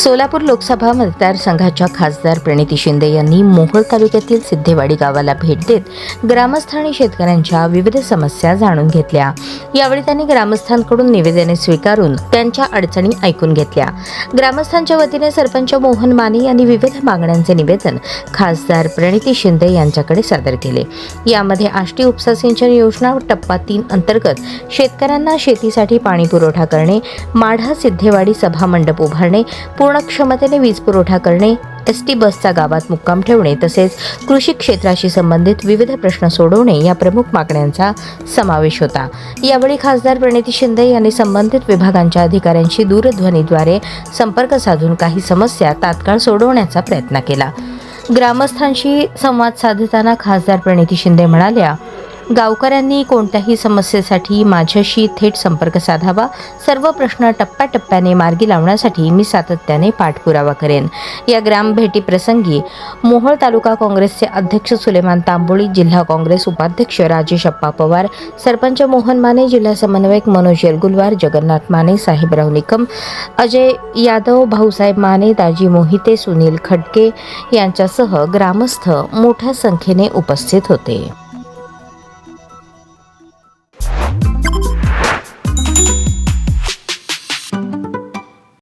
सोलापूर लोकसभा मतदारसंघाच्या खासदार प्रणिती शिंदे यांनी मोहोळ तालुक्यातील सिद्धेवाडी गावाला भेट देत ग्रामस्थ आणि शेतकऱ्यांच्या विविध समस्या जाणून घेतल्या। यावेळी त्यांनी ग्रामस्थांकडून निवेदने स्वीकारून त्यांच्या अडचणी ऐकून घेतल्या। ग्रामस्थांच्या वतीने सरपंच मोहन माने यांनी विविध मागण्यांचे निवेदन खासदार प्रणिती शिंदे यांच्याकडे सादर केले। यामध्ये आष्टी उपसा सिंचन योजना टप्पा 3 अंतर्गत शेतकऱ्यांना शेतीसाठी पाणी पुरवठा करणे, माढा सिद्धेवाडी सभा मंडप उभारणे, पूर्ण क्षमतेने वीज पुरवठा करणे, एसटी बसचा गावात मुक्काम ठेवणे तसेच कृषी क्षेत्राशी संबंधित विविध प्रश्न सोडवणे या प्रमुख मागण्यांचा समावेश होता। यावेळी खासदार प्रणिती शिंदे यांनी संबंधित विभागांच्या अधिकाऱ्यांशी दूरध्वनीद्वारे संपर्क साधून काही समस्या तात्काळ सोडवण्याचा प्रयत्न केला। ग्रामस्थांशी संवाद साधताना खासदार प्रणिती शिंदे म्हणाल्या, गावकऱ्यांनी कोणत्याही समस्येसाठी माझ्याशी थेट संपर्क साधावा। सर्व प्रश्न टप्प्याटप्प्याने मार्गी लावण्यासाठी मी सातत्याने पाठपुरावा करेन। या ग्राम भेटी प्रसंगी मोहोळ तालुका काँग्रेसचे अध्यक्ष सुलेमान तांबोळी, जिल्हा काँग्रेस उपाध्यक्ष राजेश अप्पा पवार, सरपंच मोहन माने, जिल्हा समन्वयक मनोज येलगुलवार, जगन्नाथ माने, साहेबराव निकम, अजय यादव, भाऊसाहेब माने, दाजी मोहिते, सुनील खडके यांच्यासह ग्रामस्थ मोठ्या संख्येने उपस्थित होते।